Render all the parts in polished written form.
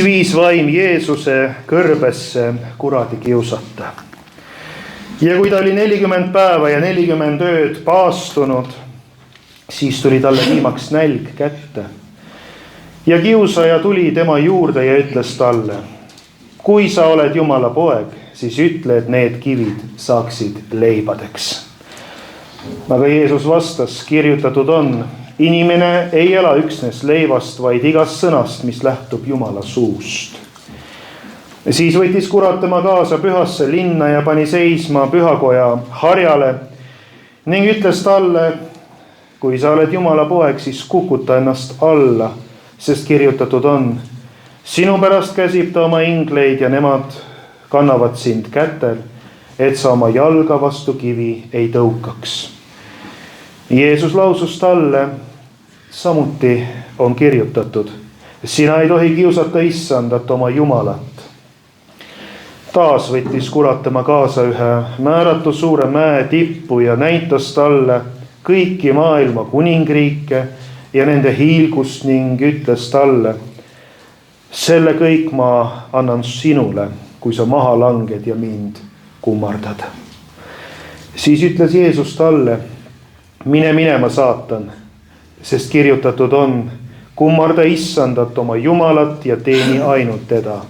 Viis vaim Jeesuse kõrbesse kuradi kiusata. Ja kui ta oli 40 päeva ja 40 ööd paastunud, siis tuli talle viimaks nälg kätte. Ja kiusaja tuli tema juurde ja ütles talle: kui sa oled Jumala poeg, siis ütle, et need kivid saaksid leibadeks. Aga Jeesus vastas: kirjutatud on, inimene ei ela üksnes leivast, vaid igast sõnast, mis lähtub Jumala suust. Siis võttis kurat tema kaasa pühasse linna ja pani seisma pühakoja harjale ning ütles talle: kui sa oled Jumala poeg, siis kukuta ennast alla, sest kirjutatud on, sinu pärast käsib ta oma ingleid ja nemad kannavad sind kätel, et sa oma jalga vastu kivi ei tõukaks. Jeesus lausus talle: samuti on kirjutatud, sina ei tohi kiusata Issandat oma Jumalat. Taas võttis kurat tema kaasa ühe määratu suure mäe tippu ja näitas talle kõiki maailma kuningriike ja nende hiilgust ning ütles talle: selle kõik ma annan sinule, kui sa maha langed ja mind kummardad. Siis ütles Jeesus talle: mine minema, saatan, sest kirjutatud on, kummarda Issandat oma Jumalat ja teeni ainult teda.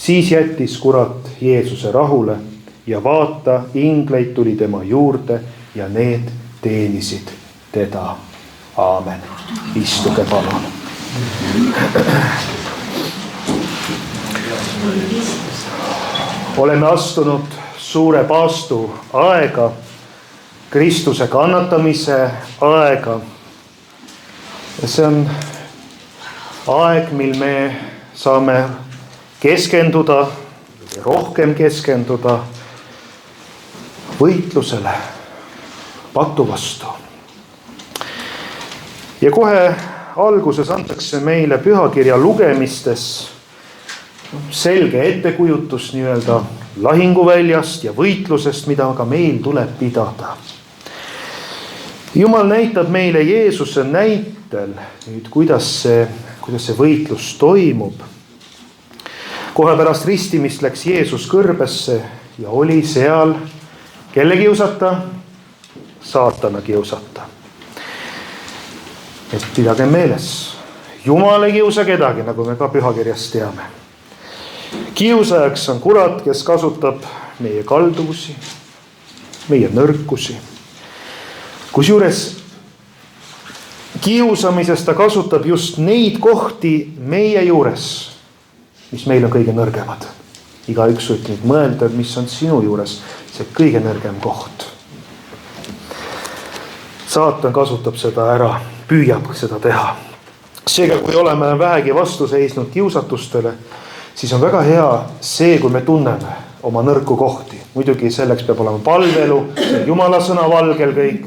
Siis jättis kurat Jeesuse rahule ja vaata, ingleid tuli tema juurde ja need teenisid teda. Aamen. Istuge palun. Oleme astunud suure paastu aega, Kristuse kannatamise aega. See on aeg, mil me saame keskenduda, rohkem keskenduda võitlusele patu vastu. Ja kohe alguses antakse meile pühakirja lugemistes selge ettekujutus nii-öelda lahinguväljast ja võitlusest, mida aga meil tuleb pidada. Jumal näitab meile Jeesuse näitel, kuidas see võitlus toimub. Kohe pärast ristimist läks Jeesus kõrbesse ja oli seal kelle kiusata? Saatana kiusata. Et pidage meeles, Jumal ei kiusa kedagi, nagu me ka pühakirjast teame. Kiusajaks on kurat, kes kasutab meie kalduvusi, meie nõrkusi. Kusjuures kiusamises ta kasutab just neid kohti meie juures, mis meil on kõige nõrgemad. Igaüks võib nüüd mõelda, mis on sinu juures see kõige nõrgem koht. Saatan kasutab seda ära, püüab seda teha. Seega, kui oleme vähegi vastu seisnud kiusatustele, siis on väga hea see, kui me tunneme oma nõrku kohti. Muidugi selleks peab olema palvelu, Jumala sõna valgel kõik,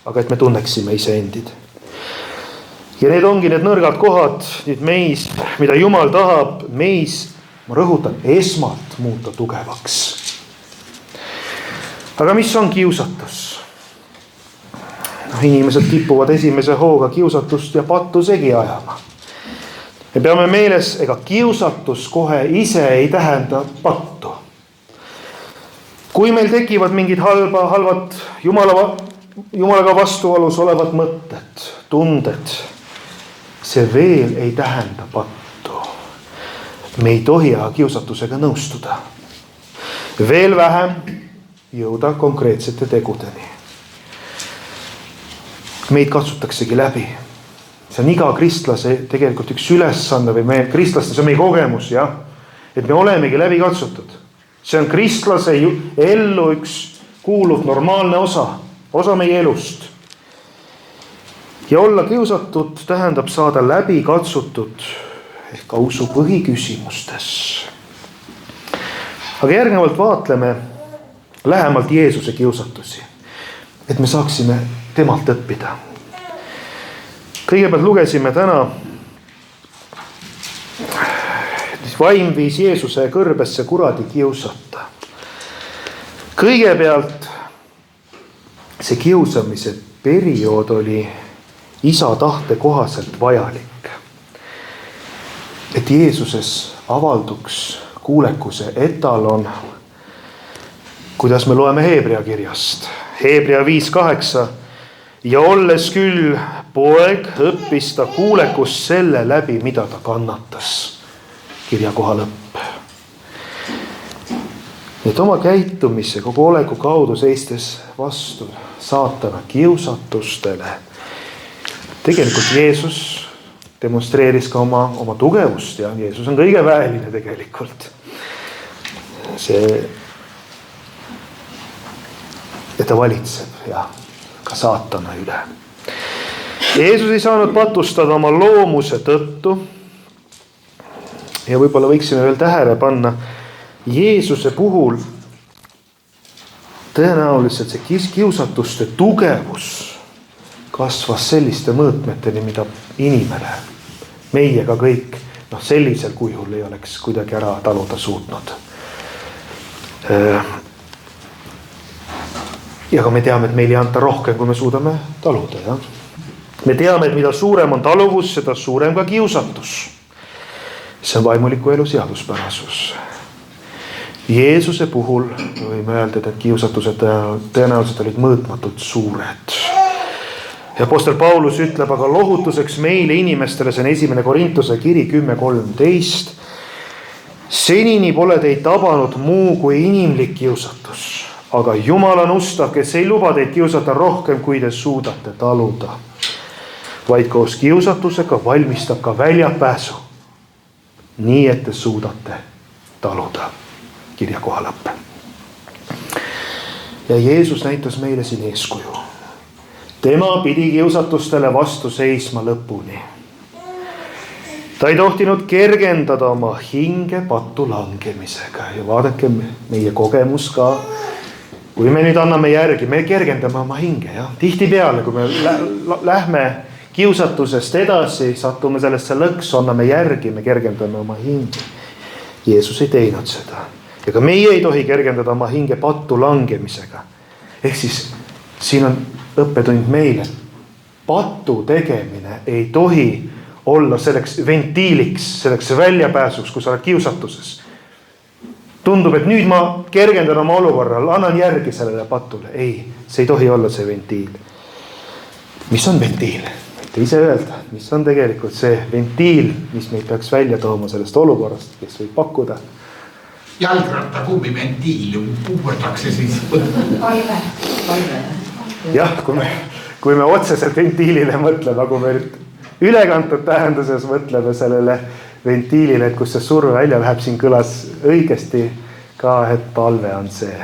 aga et me tunneksime iseendid. Ja need ongi need nõrgad kohad nüüd meis, mida Jumal tahab meis, ma rõhutan, esmalt muuta tugevaks. Aga mis on kiusatus? Inimesed kipuvad esimese hooga kiusatust ja pattu segi ajama. Me peame meeles, ega kiusatus kohe ise ei tähenda pattu. Kui meil tekivad mingid halvad Jumalaga vastuolus olevad mõtted, tunded, see veel ei tähenda pattu. Me ei tohi kiusatusega nõustuda. Veel vähem jõuda konkreetsete tegudeni. Meid katsutaksegi läbi. See on iga kristlase tegelikult üks ülesanne või kristlaste, see on meie kogemus, jah? Et me olemegi läbi katsutud. See on kristlase ellu üks kuuluv normaalne osa meie elust. Ja olla kiusatud tähendab saada läbi katsutud ehk ka usu põhiküsimustes. Aga järgnevalt vaatleme lähemalt Jeesuse kiusatusi, et me saaksime temalt õppida. Kõigepealt lugesime täna, vaim viis Jeesuse kõrbesse kuradi kiusata. Kõigepealt see kiusamise periood oli isa tahte kohaselt vajalik. Et et Jeesuses avalduks kuulekuse etalon, kuidas me loeme Heebrea kirjast. Heebrea 5:8. Ja olles küll poeg, õppis ta kuulekust selle läbi, mida ta kannatas. Kirjakoha lõpp. Et oma käitumise kogu oleku kaudu seistes vastu saatana kiusatustele. Tegelikult Jeesus demonstreeris ka oma tugevust ja Jeesus on kõige väeline tegelikult. See, et ta valitseb ja ka saatana üle. Jeesus ei saanud patustada oma loomuse tõttu. Ja võib-olla võiksime veel tähele panna, Jeesuse puhul tõenäoliselt see kiusatuste tugevus kasvas selliste mõõtmeteni, mida inimene, meie ka kõik, sellisel kujul ei oleks kuidagi ära taluda suutnud. Ja ka me teame, et meil ei anta rohkem, kui me suudame taluda. Ja? Me teame, et mida suurem on taluvus, seda suurem ka kiusatus. See on vaimuliku elu seaduspärasus. Jeesuse puhul võime öelda, et kiusatused tõenäoliselt olid mõõtmatult suured. Ja apostel Paulus ütleb aga lohutuseks meile inimestele, see on 1. Korintuse kiri 10:13. Senini pole teid tabanud muu kui inimlik kiusatus, aga Jumal on ustav, kes ei luba teid kiusata rohkem, kui te suudate taluda. Vaid koos kiusatusega valmistab ka väljapääsu, nii et te suudate taluda. Kirjakoha lõpp. Ja Jeesus näitas meile siin eeskuju. Tema pidi kiusatustele vastu seisma lõpuni. Ta ei tohtinud kergendada oma hinge pattu langemisega. Ja vaadake meie kogemus ka. Kui me nüüd anname järgi, me kergendame oma hinge. Ja? Tihtipeale, kui me lähme kiusatusest edasi, satume sellesse lõksu, anname järgi, me kergendame oma hinge. Jeesus ei teinud seda. Ja ka meie ei tohi kergendada oma hinge pattu langemisega. Ehk siis siin on õppetund meile. Pattu tegemine ei tohi olla selleks ventiiliks, selleks väljapääsuks, kui sa oled kiusatuses. Tundub, et nüüd ma kergendan oma olukorral, annan järgi sellele patule. Ei, see ei tohi olla see ventiil. Mis on ventiil? Võite ise öelda, mis on tegelikult see ventiil, mis meid peaks välja tooma sellest olukorrast, kes võib pakkuda. Jalgratta kummiventiil, uupertakse siis. Palve. Jah, kui me otseselt ventiilile mõtleme, kui me ülekantud tähenduses mõtleme sellele ventiilile, et kus see surve välja läheb, siin kõlas õigesti ka, et palve on see.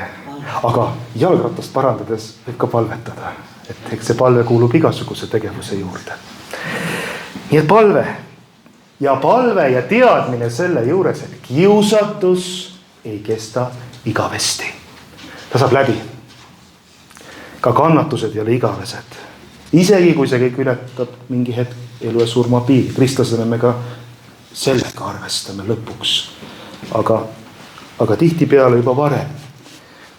Aga jalgratast parandades võib ka palvetada, et eks see palve kuulub igasuguse tegevuse juurde. Nii et palve ja teadmine selle juures, et kiusatus ei kesta igavesti. Ta saab läbi. Ka kannatused ei ole igavesed. Isegi kui see kõik ületab mingi hetk elu ja surma piiri. Kristlasena me ka sellega arvestame lõpuks. Aga tihtipeale juba varem.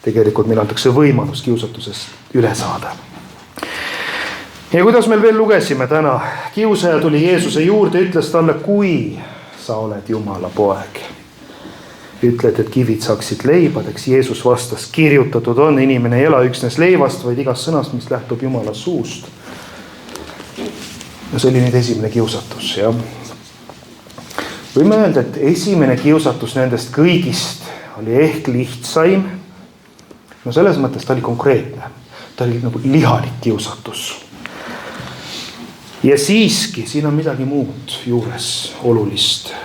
Tegelikult meil antakse võimalus kiusatusest üle saada. Ja kuidas meil veel lugesime täna? Kiusaja tuli Jeesuse juurde, ütles talle, kui sa oled Jumala poeg. Ütled, et kivid saaksid leibadeks. Jeesus vastas, kirjutatud on, inimene ei ela üksnes leivast, vaid igast sõnast, mis lähtub Jumala suust. Ja see oli nüüd esimene kiusatus. Ja võime öelda, et esimene kiusatus nendest kõigist oli ehk lihtsaim. No selles mõttes ta oli konkreetne. Ta oli nagu lihalik kiusatus. Ja siiski, siin on midagi muud juures olulist.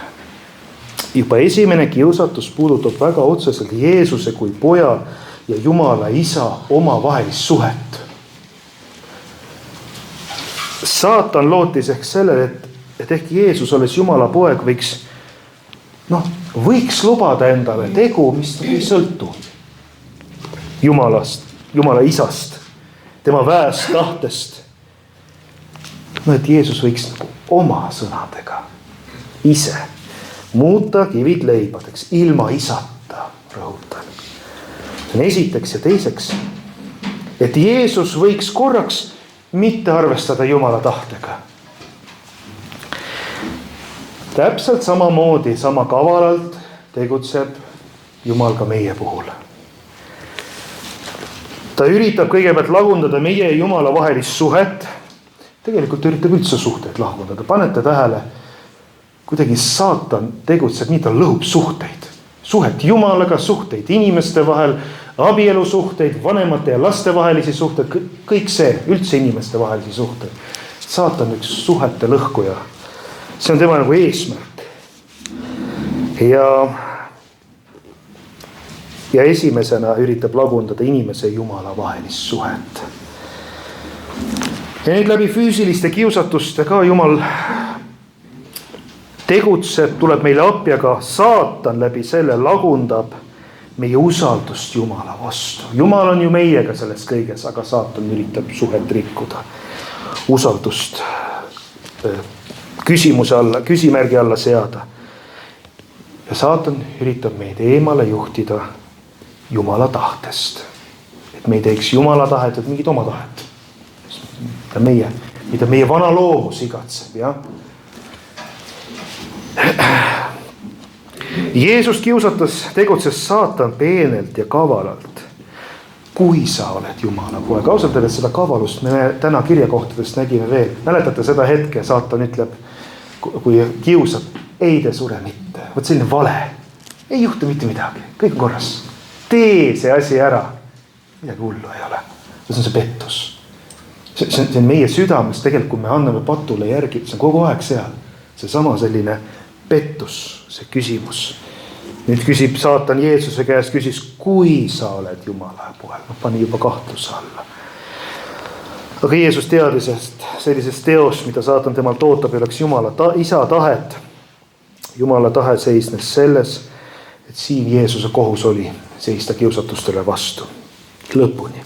Juba esimene kiusatus puudutab väga otseselt Jeesuse kui poja ja Jumala isa omavahelist suhet. Saatan lootis ehk sellele, et ehk Jeesus oleks Jumala poeg, võiks lubada endale tegu, mis ei sõltu Jumalast, Jumala isast, tema väest tahtest. Et Jeesus võiks oma sõnadega ise muuta kivid leibadeks ilma isata, rõhutan. See on esiteks ja teiseks, et Jeesus võiks korraks mitte arvestada Jumala tahtega. täpselt samamoodi, sama kavalalt tegutseb Jumal ka meie puhul. Ta üritab kõigepealt lagundada meie ja Jumala vahelist suhet. Tegelikult üritab üldse suhteid lagundada. Panete tähele, kuidagi saatan tegutseb nii, ta lõhub suhteid. Suhet Jumalaga, suhteid inimeste vahel, abielusuhteid, vanemate ja laste vahelisi suhteid, kõik see, üldse inimeste vahelisi suhteid. Saatan üks suhete lõhkuja. See on tema nagu eesmärk. Ja esimesena üritab lagundada inimese ja Jumala vahelist suhet. Ja nüüd läbi füüsiliste kiusatuste ka Jumal tegutseb, tuleb meile appi, aga saatan läbi selle lagundab meie usaldust Jumala vastu. Jumal on ju meiega selles kõiges, aga saatan üritab suhet rikkuda. Usaldust küsimärgi alla seada. Ja saatan üritab meid eemale juhtida Jumala tahtest. Et me ei teeks Jumala tahet, et mingit oma tahet. Mida meie vana loomus igatseb, jah. Jeesus tegutses saatan peenelt ja kavalalt. Kui sa oled Jumala poeg. Ausalt öeldes seda kavalust me täna kirjakohtadest nägime veel. Mäletate seda hetke, saatan ütleb, kui kiusab, ei te sure mitte. Võt selline vale. Ei juhtu mitte midagi. Kõik on korras. Tee see asi ära. Midagi hullu ei ole. See on see pettus. See on meie südames tegelikult, kui me anname patule järgi. See on kogu aeg seal. See sama selline pettus, see küsimus. Nüüd küsib saatan Jeesuse käest, küsis, kui sa oled Jumala poeg. Pani juba kahtluse alla. Aga Jeesus teadis sellisest teost, mida saatan temalt ootab, oleks Jumala isa tahet. Jumala tahe seisnes selles, et siin Jeesuse kohus oli seista kiusatustele vastu. Lõpuni.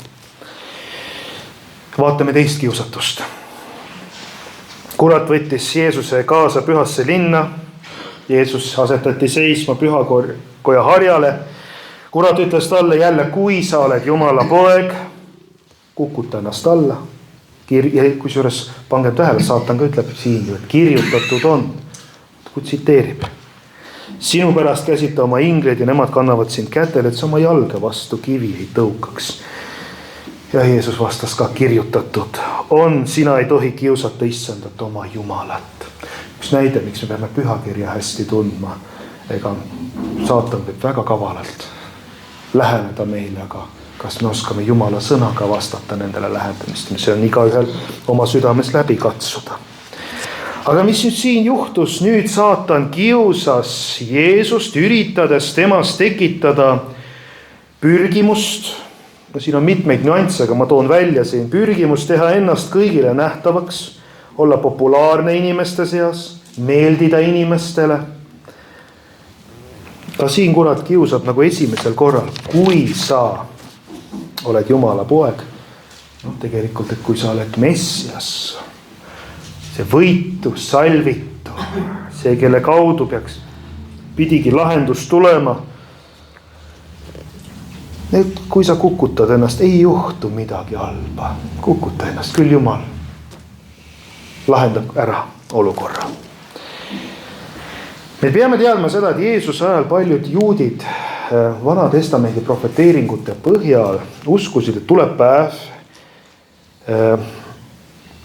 Vaatame teist kiusatust. Kurat võttis Jeesuse kaasa pühasse linna. Jeesus asetati seisma pühakoja harjale. Kurat ütles talle jälle, kui sa oled Jumala poeg, kukuta ennast alla. Ja kusjuures pange tähele, saatan ka ütleb siin, et kirjutatud on. Kui tsiteerib. Sinu pärast käsita oma ingleid ja nemad kannavad sind kätel, et sa oma jalga vastu kivi ei tõukaks. Ja Jeesus vastas ka kirjutatud. On, sina ei tohi kiusata issandat oma Jumalat. Üks näide, miks me peame pühakirja hästi tundma. Ega saatan võib väga kavalalt läheneda meile, aga kas me oskame Jumala sõnaga vastata nendele lähendamist. See on igaühel oma südames läbi katsuda. Aga mis nüüd siin juhtus? Nüüd saatan kiusas Jeesust, üritades temast tekitada pürgimust. Siin on mitmeid nüansse, aga ma toon välja siin. Pürgimus teha ennast kõigile nähtavaks, olla populaarne inimeste seas, meeldida inimestele. Ka siin kurat kiusab nagu esimesel korral, kui sa oled Jumala poeg. Tegelikult, et kui sa oled Messias, see võitu, salvitu, see, kelle kaudu pidigi lahendus tulema. Nüüd, kui sa kukutad ennast, ei juhtu midagi halba. Kukuta ennast, küll Jumal lahendab ära olukorra. Me peame teadma seda, et Jeesuse ajal paljud juudid Vana Testamendi profeteeringute põhjal uskusid, et tuleb päev,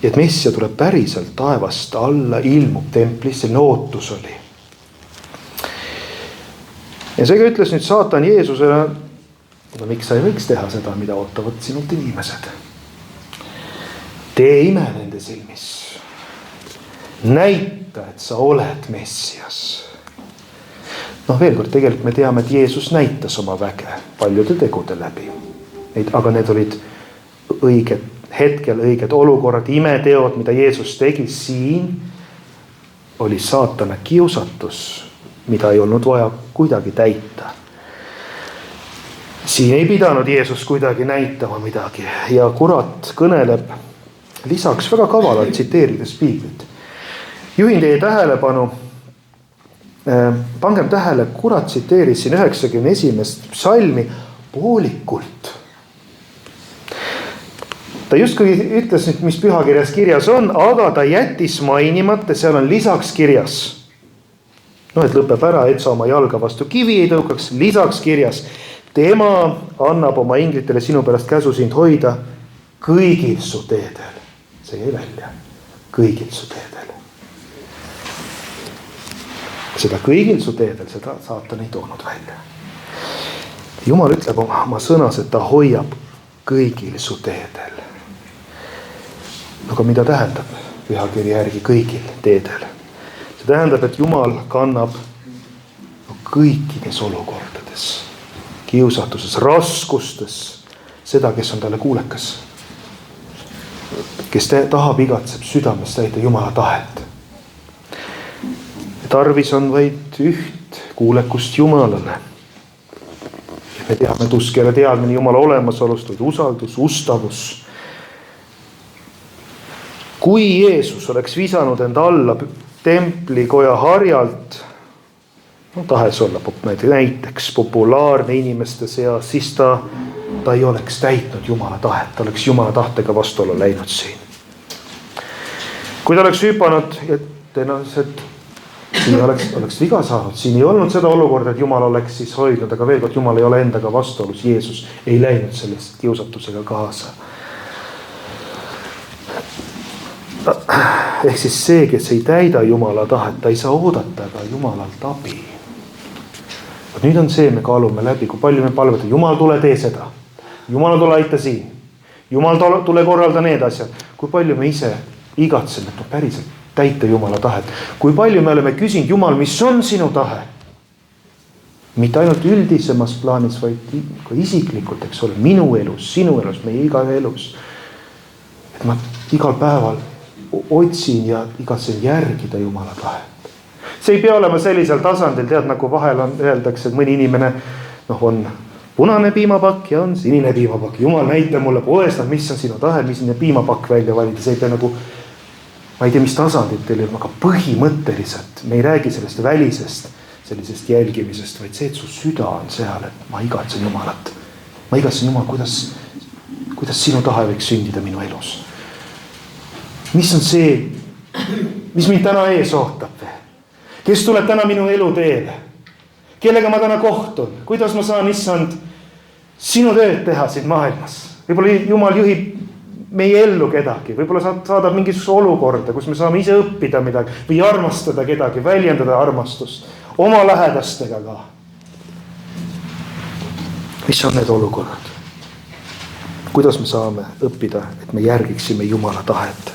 et Messia tuleb päriselt taevast alla, ilmub templisse, ootus oli. Ja seega ütles nüüd saatan Jeesusele, aga miks sa ei võiks teha seda, mida ootavad sinult inimesed? Tee ime nende silmis. Näita, et sa oled Messias. Veel kord, tegelikult me teame, et Jeesus näitas oma väge paljude tegude läbi. Aga need olid õiged hetkel, õiged olukorrad, imeteod, mida Jeesus tegi siin, oli saatana kiusatus, mida ei olnud vaja kuidagi täita. Siin ei pidanud Jeesus kuidagi näitama midagi ja kurat kõneleb lisaks väga kavalalt tsiteerides Piiblit. Juhin teie tähelepanu, pangem tähele, kurat tsiteeris siin 91. psalmi poolikult. Ta justkui ütles nüüd, mis pühakirjas kirjas on, aga ta jättis mainimata, seal on lisaks kirjas. et lõpeb ära, et sa oma jalga vastu kivi ei tõukaks. Lisaks kirjas, tema annab oma inglitele sinu pärast käsu sind hoida kõigil su teedel. See jäi välja. Kõigil su teedel. Seda kõigil su teedel, seda saatan ei toonud välja. Jumal ütleb oma sõnas, et ta hoiab kõigil su teedel. Aga mida tähendab pühakirja järgi kõigil teedel? See tähendab, et Jumal kannab kõikides olukordades, kiusatuses, raskustes seda, kes on talle kuulekas. Kes tahab igatseb südames täita Jumala tahet. Tarvis on vaid üht kuulekust Jumalale. Me teame, et usk ei ole teadmine Jumala olemasolust, vaid usaldus, ustavus. Kui Jeesus oleks visanud end alla templikoja harjalt, tahes olla näiteks populaarne inimeste seas, siis ta ei oleks täitnud Jumala tahet, ta oleks Jumala tahtega vastuolu läinud siin. Kui ta oleks hüpanud, et tõenäoliselt siin oleks viga saanud, siin ei olnud seda olukorda, et Jumal oleks siis hoidnud, aga veel kord Jumal ei ole endaga vastuolus, Jeesus ei läinud sellest kiusatusega kaasa. Ehk siis see, kes ei täida Jumala tahet, ta ei saa oodata ka Jumalalt abi. Nüüd on see, me kaalume läbi, kui palju me palveta, Jumal tule tee seda, Jumal tule aita siin, Jumal tule korralda need asjad. Kui palju me ise igatseme, et päriselt täita Jumala tahet. Kui palju me oleme küsinud, Jumal, mis on sinu tahe? Mitte ainult üldisemas plaanis, vaid ka isiklikult, eks ole, minu elus, sinu elus, meie iga elus. Et ma igal päeval otsin ja igatsen järgida Jumala tahet. See ei pea olema sellisel tasandil, tead, nagu vahel öeldakse, et mõni inimene on punane piimapakk ja on sinine piimapakk. Jumal näita mulle poest, mis on sinu tahe, mis sinne piimapakk välja valida. See ei pea nagu, ma ei tea, mis tasandil teil on, aga põhimõtteliselt me ei räägi sellest välisest, sellisest jälgimisest, vaid see, et su süda on seal, et ma igatsen Jumalat. Ma igatsen Jumal, kuidas sinu tahe võiks sündida minu elus. Mis on see, mis mind täna ees ootab? Kes tuleb täna minu elu teele? Kellega ma täna kohtun? Kuidas ma saan, issand, sinu tööd teha siin maailmas? Võib-olla Jumal juhib meie ellu kedagi. Võib-olla saadab mingisuguse olukorda, kus me saame ise õppida midagi või armastada kedagi, väljendada armastust oma lähedastega ka. Mis on need olukorrad? Kuidas me saame õppida, et me järgiksime Jumala tahet?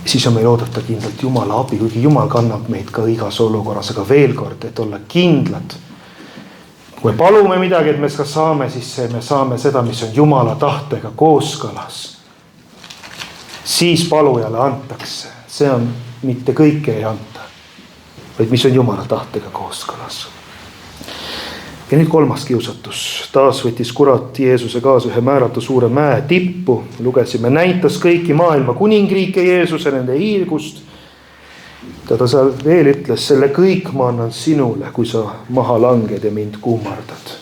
Siis on meil oodata kindlalt Jumala abi, kuigi Jumal kannab meid ka igas olukorras, aga veel kord, et olla kindlad. Kui me palume midagi, et me ka saame, siis me saame seda, mis on Jumala tahtega kooskõlas. Siis palujale antakse. See on mitte kõike ei anta, vaid mis on Jumala tahtega kooskõlas. Ja nüüd kolmas kiusatus. Taas võttis kurat Jeesuse kaasa ühe määratu suure mäe tippu. Lugesime, näitas kõiki maailma kuningriike Jeesuse, nende hiilgust. Ta seal veel ütles, selle kõik ma annan sinule, kui sa maha langed ja mind kummardad.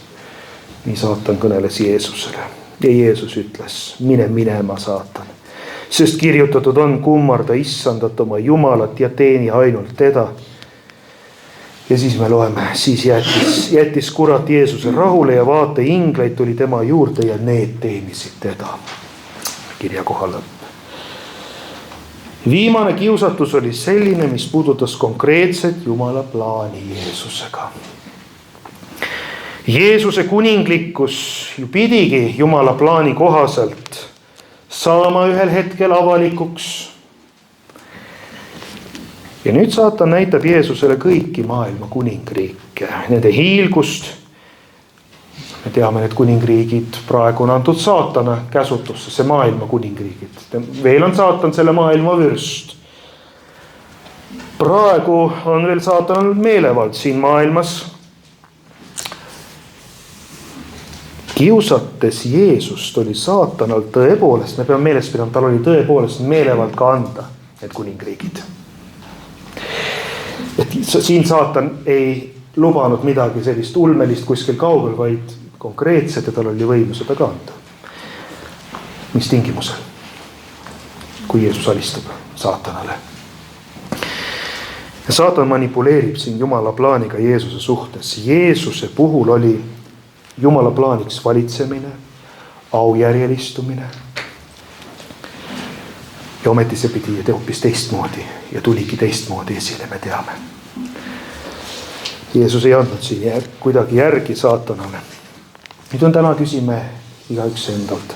Nii saatan kõneles Jeesusele. Ja Jeesus ütles, mine minema saatan. Sest kirjutatud on kummarda issandat oma Jumalat ja teeni ainult teda. Ja siis me loeme, siis jättis kurat Jeesuse rahule ja vaata ingleid tuli tema juurde ja need teenisid teda. Kirja kohal lõpp. Viimane kiusatus oli selline, mis puudutas konkreetset Jumala plaani Jeesusega. Jeesuse kuninglikkus ju pidigi Jumala plaani kohaselt saama ühel hetkel avalikuks. Ja nüüd saatan näitab Jeesusele kõiki maailma kuningriike, nende hiilgust. Me teame, need kuningriigid praegu on antud saatana käsutusse, see maailma kuningriigid. Veel on saatan selle maailma vürst. Praegu on veel saatan meelevald siin maailmas. Kiusates Jeesust oli saatanal tõepoolest, me peame meeles pidama, tal oli tõepoolest meelevald ka anda need kuningriigid. Et siin saatan ei lubanud midagi sellist ulmelist kuskil kaugel, vaid konkreetselt, et tal oli võimu seda ka anda. Mis tingimusel? Kui Jeesus alistab saatanale. Ja saatan manipuleerib siin Jumala plaaniga Jeesuse suhtes. Jeesuse puhul oli Jumala plaaniks valitsemine, aujärjelistumine. Ja ometi see pidi hoopis teistmoodi ja tuligi teistmoodi esile, me teame. Jeesus ei andnud siin kuidagi järgi saatanale. Nüüd on täna küsime igaüks endalt.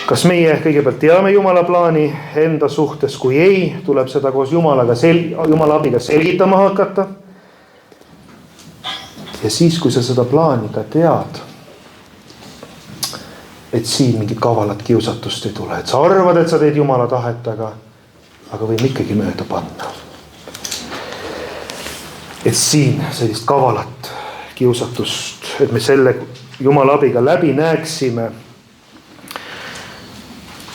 Kas meie kõigepealt teame Jumala plaani enda suhtes, kui ei, tuleb seda koos Jumala abiga selgitama hakata. Ja siis, kui sa seda plaani ka tead, et siin mingit kavalat kiusatust ei tule. Et sa arvad, et sa teed Jumala tahet, aga võime ikkagi mööda panna. Et siin sellist kavalat kiusatust, et me selle Jumala abiga läbi näeksime.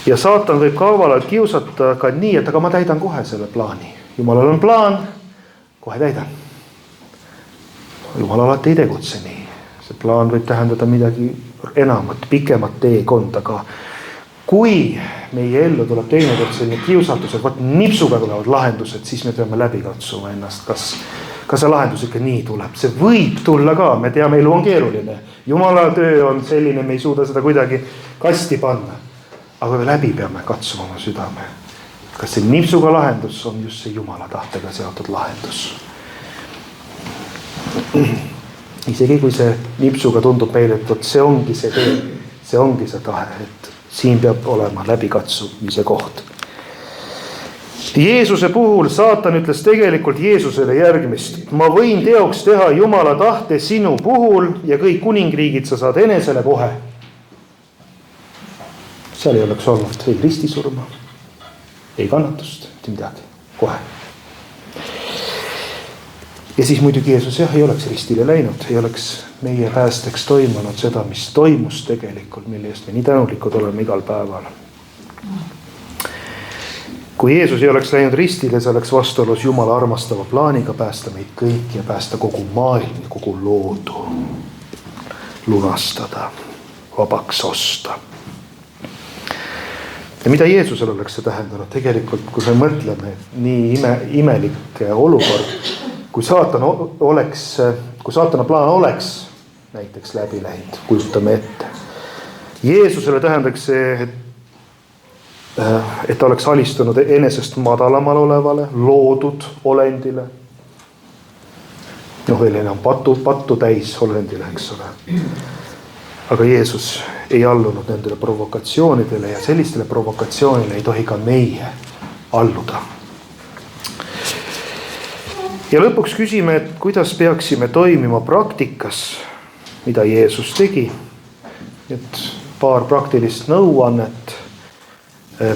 Ja saatan võib kavalalt kiusata ka nii, et aga ma täidan kohe selle plaani. Jumalal on plaan, kohe täidan. Jumal alati ei tegutse nii. See plaan võib tähendada midagi enamat, pikemat teekond, aga kui meie ellu tuleb teinekord selline kiusatus, et võt nipsuga tulevad lahendused, siis me peame läbi katsuma ennast, kas see lahendus ikka nii tuleb. See võib tulla ka, me teame, elu on keeruline. Jumala töö on selline, me ei suuda seda kuidagi kasti panna. Aga me läbi peame katsuma oma südame. Kas see nipsuga lahendus on just see Jumala tahtega seotud lahendus? Isegi kui see nipsuga tundub meile, et see ongi see tee, see ongi see tahe, et siin peab olema läbikatsumise koht. Jeesuse puhul saatan ütles tegelikult Jeesusele järgmist. Ma võin teoks teha Jumala tahte sinu puhul ja kõik kuningriigid sa saad enesele kohe. Seal ei oleks olnud ei ristisurma, ei kannatust, mitte midagi, kohe. Ja siis muidugi Jeesus ei oleks ristile läinud, ei oleks meie päästeks toimunud seda, mis toimus tegelikult, mille eest me nii tänulikud oleme igal päeval. Kui Jeesus ei oleks läinud ristile, see oleks vastuolus Jumala armastava plaaniga päästa meid kõik ja päästa kogu maailm ja kogu loodu, lunastada, vabaks osta. Ja mida Jeesusel oleks see tähendanud? Tegelikult, kui me mõtleme, nii imelik olukord, kui saatana plaan oleks näiteks läbi läinud, kujutame ette. Jeesusele tähendaks see, et ta oleks alistunud enesest madalamal olevale, loodud olendile. Veel enam pattu täis olendile, eks ole. Aga Jeesus ei allunud nendele provokatsioonidele ja sellistele provokatsioonile ei tohi ka meie alluda. Ja lõpuks küsime, et kuidas peaksime toimima praktikas, mida Jeesus tegi. Et paar praktilist nõuannet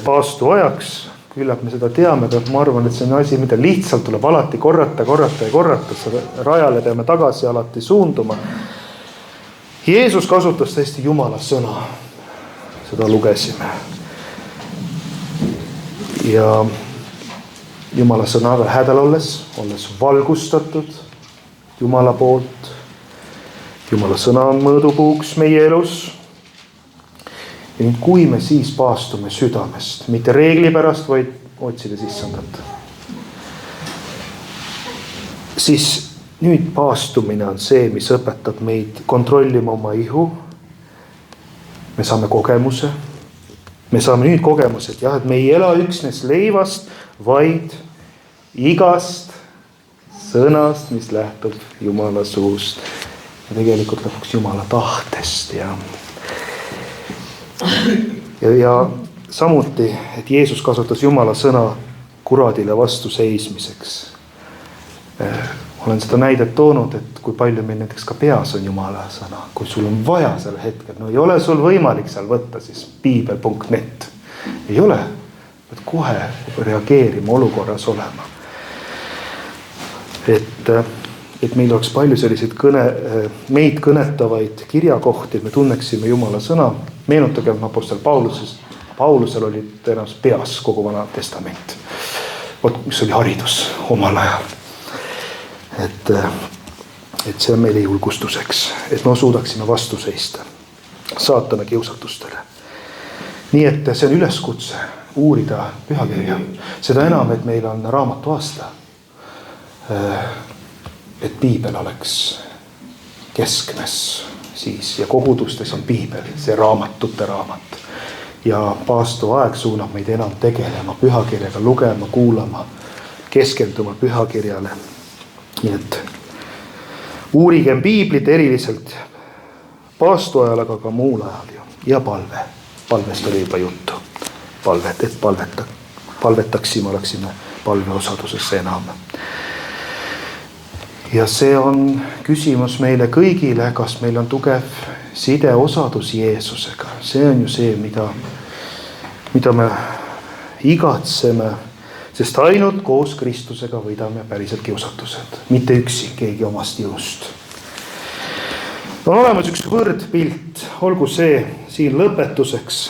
paastu ajaks, küllap me seda teame, aga ma arvan, et see on asi, mida lihtsalt tuleb alati korrata. Rajale peame tagasi alati suunduma. Jeesus kasutas tõesti Jumala sõna, seda lugesime. Ja Jumala sõnaga hädal olles valgustatud Jumala poolt. Jumala sõna on mõõdupuuks meie elus. Ja nüüd kui me siis paastume südamest, mitte reegli pärast, vaid otsides issandat. Siis nüüd paastumine on see, mis õpetab meid kontrollima oma ihu. Me saame kogemuse. Me saame nüüd kogemuse, et jah, et me ei ela üksnes leivast, vaid igast sõnast, mis lähtub Jumala suust. Ja tegelikult lõpuks Jumala tahtest. Ja samuti, et Jeesus kasutas Jumala sõna kuradile vastu seismiseks. Olen seda näidet toonud, et kui palju meil näiteks ka peas on Jumala sõna. Kui sul on vaja sel hetkel, no ei ole sul võimalik seal võtta siis piibel.net. Ei ole, pead kohe reageerima, olukorras olema. Et meil oleks palju selliseid meid kõnetavaid kirjakohti, et me tunneksime Jumala sõna. Meenutagem apostel Paulusel oli tõenäoliselt peas kogu Vana Testament. Mis oli haridus omal ajal. Et see on meile julgustuseks, et me suudaksime vastu seista saatana kiusatustele. nii et see on üleskutse uurida pühakirja. Seda enam, et meil on raamatu aasta. Et piibel oleks keskmes siis ja kogudustes on piibel, see raamatute raamat. Ja paastu aeg suunab meid enam tegelema pühakirjaga, lugema, kuulama, keskenduma pühakirjale. Nii et uurigem piiblit eriliselt paastu ajal, aga ka muul ajal ja palve. Palvest oli juba juttu. Palvet, et palvetaksime, oleksime palveosadusesse enam. Ja see on küsimus meile kõigile, kas meil on tugev sideosadus Jeesusega. See on ju see, mida me igatseme, sest ainult koos Kristusega võidame päriselt kiusatused. Mitte üksi, keegi omast jõust. On olemas üks võrdpilt, olgu see siin lõpetuseks.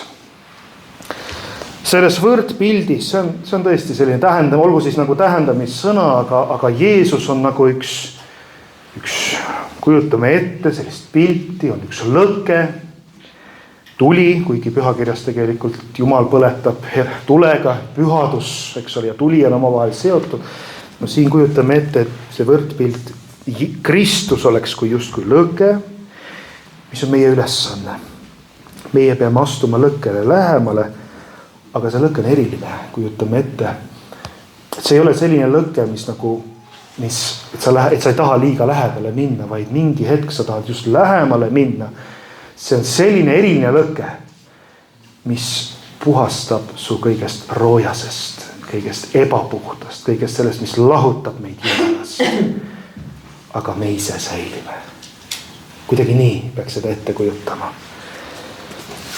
Selles võrdpildis, see on tõesti selline olgu siis nagu tähendamissõna, aga Jeesus on nagu üks, kujutame ette sellist pilti, on üks lõke, tuli, kuigi pühakirjas tegelikult Jumal põletab tulega, pühadus, eks ole, ja tuli on omavahel seotud. No siin kujutame ette, et see võrdpilt, Kristus oleks kui justkui lõke, mis on meie ülesanne. Meie peame astuma lõkkele lähemale, aga see lõke on eriline, kujutame ette. Et see ei ole selline lõke, et sa ei taha liiga lähedale minna, vaid mingi hetk sa tahad just lähemale minna. See on selline eriline lõke, mis puhastab su kõigest roojasest, kõigest ebapuhtast, kõigest sellest, mis lahutab meid Jumalast. Aga me ise säilime. Kuidagi nii peaks seda ette kujutama.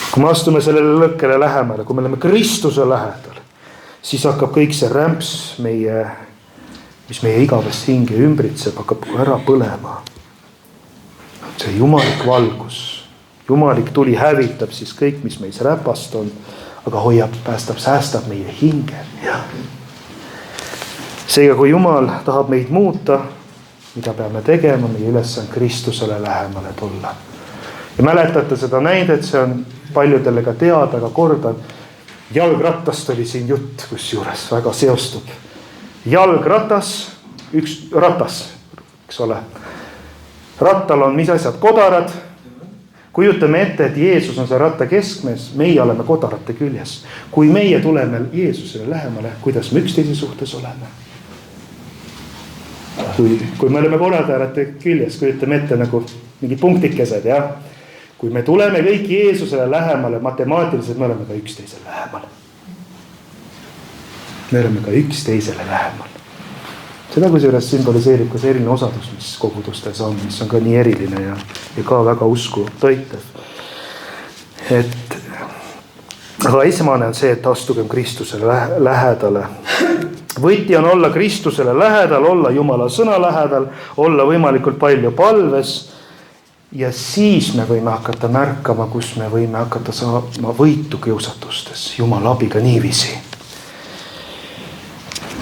Kui me astume sellele lõkkele lähemale, kui me oleme Kristuse lähedal, siis hakkab kõik see rämps, mis meie igavest hinge ümbritseb, hakkab ära põlema. See jumalik valgus, jumalik tuli hävitab siis kõik, mis meis räpast on, aga hoiab, päästab, säästab meie hinge. Seega, kui Jumal tahab meid muuta, mida peame tegema, meie üles on Kristusele lähemale tulla. Ja mäletate seda näidet, see on paljudele ka teada, aga kordan, jalgratast oli siin jutt, kus juures väga seostub. Jalgratas, üks ratas, eks ole. Rattal on mis asjad, kodarad. Kujutame ette, et Jeesus on see ratta keskmes, meie oleme kodarate küljes. Kui meie tuleme Jeesusele lähemale, kuidas me üksteise suhtes oleme? Kui me oleme kodarate küljes, kujutame ette nagu mingid punktikesed, jah. Kui me tuleme kõik Jeesusele lähemale, matemaatiliselt me oleme ka üksteisele lähemal. Me oleme ka üksteisele lähemal. Seda kui sellest symboliseerib ka see eriline osadus, mis kogudustes on, mis on ka nii eriline ja ka väga usku toitev. Aga esmane on see, et astugem Kristusele lähedale. Võti on olla Kristusele lähedal, olla Jumala sõna lähedal, olla võimalikult palju palves. Ja siis me võime hakata märkama, kus me võime hakata saama võitu kiusatustes, Jumala abiga niiviisi.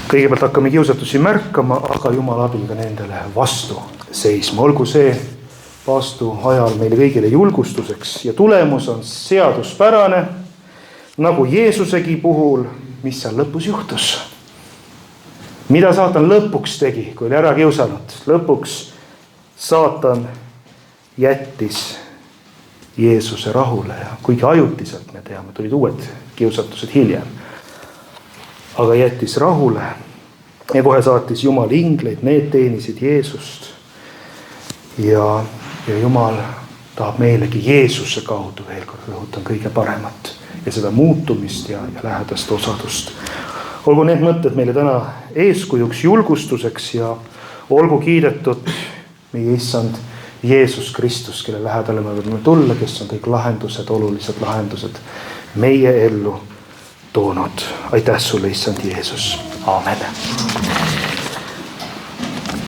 Kõigepealt hakkame kiusatusi märkama, aga Jumala abiga nendele vastu seisma. Olgu see paastu ajal meile kõigile julgustuseks ja tulemus on seaduspärane, nagu Jeesusegi puhul, mis seal lõpus juhtus. Mida saatan lõpuks tegi, kui oli ära kiusanud? Lõpuks saatan jättis Jeesuse rahule ja kuigi ajutiselt me teame, tulid uued kiusatused hiljem, aga jättis rahule ja kohe saatis Jumal ingleid, need teenisid Jeesust ja Jumal tahab meilegi Jeesuse kaudu veel kord rõhutan kõige paremat ja seda muutumist ja lähedast osadust. Olgu need mõtted meile täna eeskujuks, julgustuseks ja olgu kiidetud meie issand Jeesus Kristus, kelle lähedale me võime tulla, kes on kõik lahendused, olulised lahendused meie ellu toonud. Aitäh sulle, issand Jeesus. Aamen.